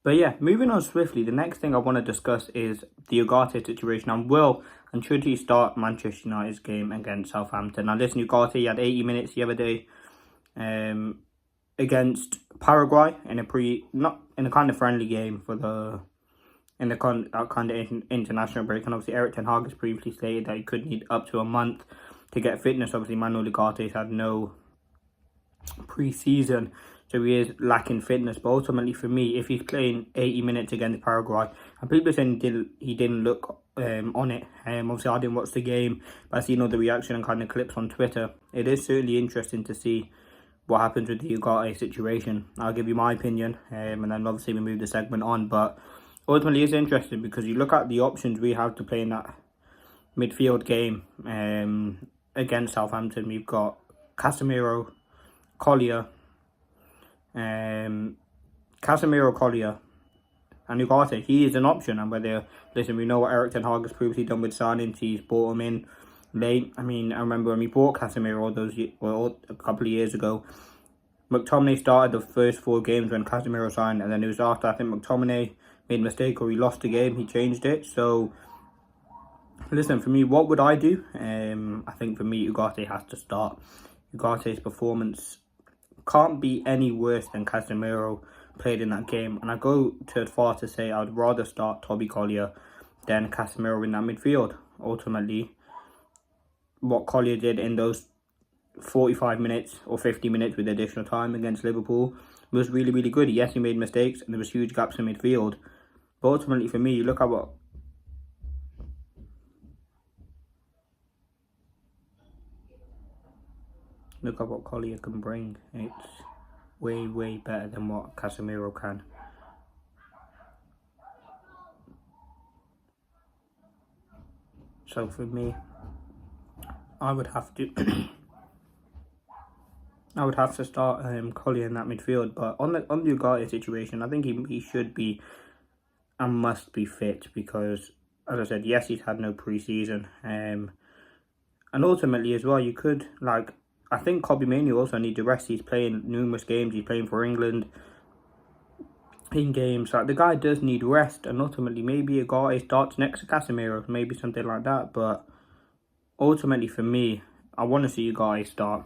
But yeah, moving on swiftly, the next thing I want to discuss is the Ugarte situation and will and should he start Manchester United's game against Southampton. Now listen, Ugarte, he had 80 minutes the other day against Paraguay in not in a kind of friendly game for the kind of international break. And obviously Ten Hag has previously stated that he could need up to a month to get fitness. Obviously Manuel Ugarte's had no pre-season, so he is lacking fitness. But ultimately for me, if he's playing 80 minutes against Paraguay, and people are saying he didn't look on it, obviously I didn't watch the game, but I seen all the reaction and kind of clips on Twitter. It is certainly interesting to see what happens with the Ugarte situation. I'll give you my opinion, and then obviously we move the segment on. But ultimately it's interesting because you look at the options we have to play in that midfield game against Southampton. We've got Casemiro, Collier, and Ugarte. He is an option, and listen, we know what Ten Hag has previously done with signings. He's bought him in late. I mean, I remember when we bought Casemiro a couple of years ago. McTominay started the first 4 games when Casemiro signed, and then it was after I think McTominay made a mistake or he lost the game, he changed it. So listen, for me, what would I do? I think for me, Ugarte has to start. Ugarte's performance can't be any worse than Casemiro played in that game, and I go too far to say I'd rather start Toby Collier than Casemiro in that midfield. Ultimately, what Collier did in those 45 minutes or 50 minutes with additional time against Liverpool was really, really good. Yes, he made mistakes and there was huge gaps in midfield, but ultimately for me, look at what Collier can bring. It's way, way better than what Casemiro can. So for me, I would have to start Collier in that midfield. But on the Ugarte situation, I think he should be and must be fit because, as I said, yes, he's had no pre-season. And ultimately as well, you could, I think Kobbie Mainoo also needs to rest. He's playing numerous games. He's playing for England in games. The guy does need rest. And ultimately, maybe Ugarte starts next to Casemiro. Maybe something like that. But ultimately, for me, I want to see Ugarte start.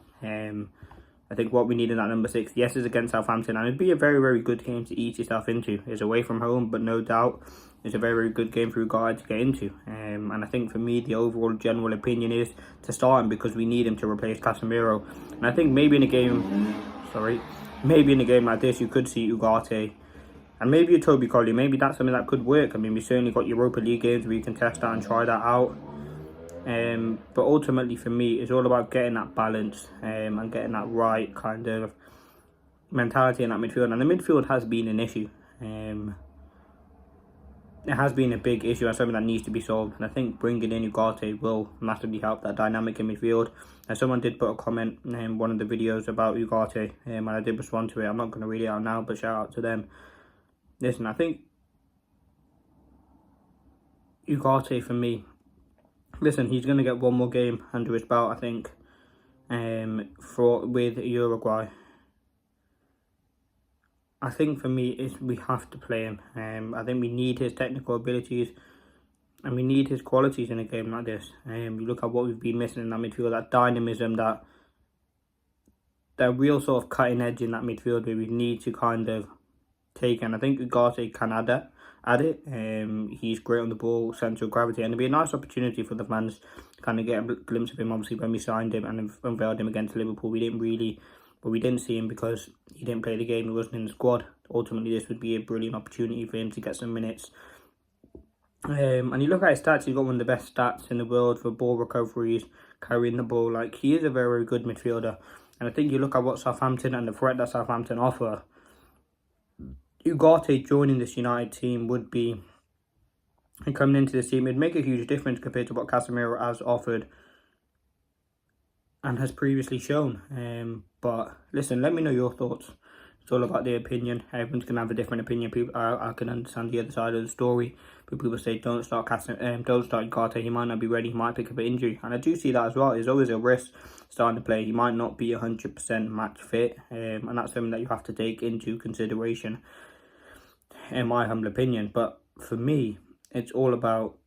I think what we need in that number 6, yes, is against Southampton. And it'd be a very, very good game to ease yourself into. It's away from home, but no doubt it's a very, very good game for Ugarte to get into. And I think for me, the overall general opinion is to start him because we need him to replace Casemiro. And I think maybe in a game like this, you could see Ugarte and maybe a Toby Collier. Maybe that's something that could work. I mean, we certainly got Europa League games where you can test that and try that out. But ultimately for me, it's all about getting that balance and getting that right kind of mentality in that midfield. And the midfield has been an issue. It has been a big issue and something that needs to be solved. And I think bringing in Ugarte will massively help that dynamic in midfield. And someone did put a comment in one of the videos about Ugarte, and I did respond to it. I'm not going to read it out now, but shout out to them. Listen, I think Ugarte for me, listen, he's going to get one more game under his belt, I think, with Uruguay. I think for me, we have to play him. I think we need his technical abilities and we need his qualities in a game like this. You look at what we've been missing in that midfield, that dynamism, that real sort of cutting edge in that midfield where we need to kind of take. And I think Ugarte can add it. He's great on the ball, centre of gravity, and it'll be a nice opportunity for the fans to kind of get a glimpse of him. Obviously, when we signed him and unveiled him against Liverpool, we didn't see him because he didn't play the game. He wasn't in the squad. Ultimately, this would be a brilliant opportunity for him to get some minutes. And you look at his stats, he's got one of the best stats in the world for ball recoveries, carrying the ball. He is a very, very good midfielder. And I think you look at what Southampton and the threat that Southampton offer, Ugarte joining this United team would be, and coming into this team, it'd make a huge difference compared to what Casemiro has offered and has previously shown. But listen, let me know your thoughts. It's all about their opinion. Everyone's going to have a different opinion. I can understand the other side of the story. But people say don't start Ugarte. He might not be ready. He might pick up an injury. And I do see that as well. There's always a risk starting to play. He might not be 100% match fit. And that's something that you have to take into consideration. in my humble opinion. But for me, it's all about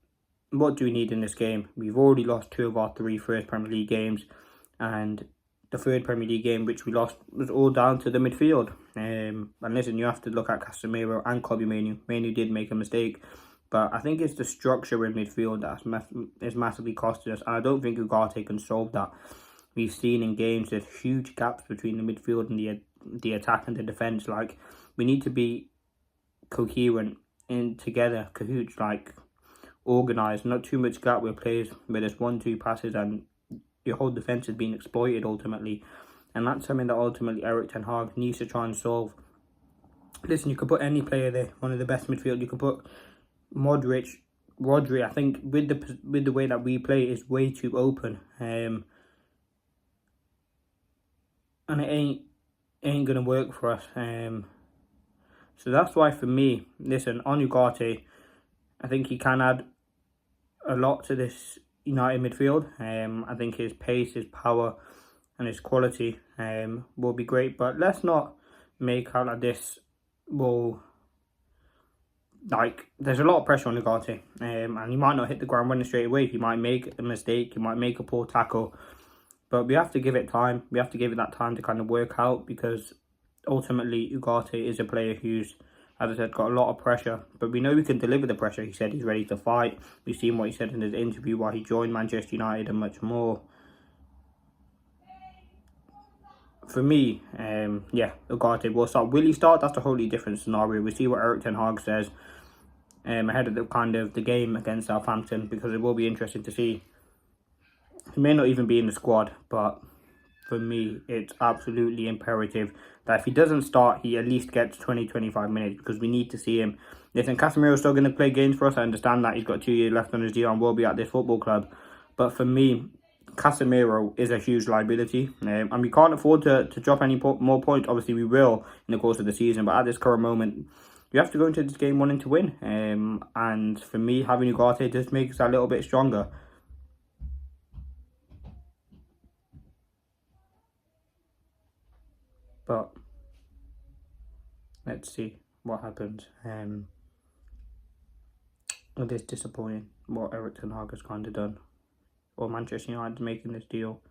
what do we need in this game. We've already lost 2 of our 3 first Premier League games, and the third Premier League game which we lost was all down to the midfield. And listen, you have to look at Casemiro and Kobe Mainoo. Mainoo did make a mistake, but I think it's the structure in midfield that is massively costing us, and I don't think Ugarte can solve that. We've seen in games there's huge gaps between the midfield and the attack and the defence. Like, we need to be coherent in together, cahoots, like organised, not too much gap with players where there's 1-2 passes and your whole defence is being exploited ultimately. And that's something that ultimately Eric Ten Hag needs to try and solve. Listen, you could put any player there, one of the best midfield. You could put Modric, Rodri. I think with the way that we play is way too open. And it ain't gonna work for us. So that's why for me, listen, on Ugarte, I think he can add a lot to this United midfield. I think his pace, his power, and his quality will be great. But let's not make out like this will, like, there's a lot of pressure on Ugarte, and he might not hit the ground running straight away. He might make a mistake, he might make a poor tackle. But we have to give it time. We have to give it that time to kind of work out, because ultimately Ugarte is a player who's, as I said, got a lot of pressure. But we know we can deliver the pressure. He said he's ready to fight. We've seen what he said in his interview why he joined Manchester United and much more. For me, yeah, Ugarte will start. Will he start? That's a wholly different scenario. We'll see what Eric Ten Hag says ahead of the game against Southampton, because it will be interesting to see. He may not even be in the squad, but for me, it's absolutely imperative that if he doesn't start, he at least gets 20-25 minutes, because we need to see him. Listen, Casemiro's still going to play games for us. I understand that. He's got 2 years left on his deal and will be at this football club. But for me, Casemiro is a huge liability. And we can't afford to drop any more points. Obviously, we will in the course of the season. But at this current moment, you have to go into this game wanting to win. And for me, having Ugarte just makes us a little bit stronger. But let's see what happens. It is disappointing what Eric Ten Hag has kind of done, or Manchester United making this deal.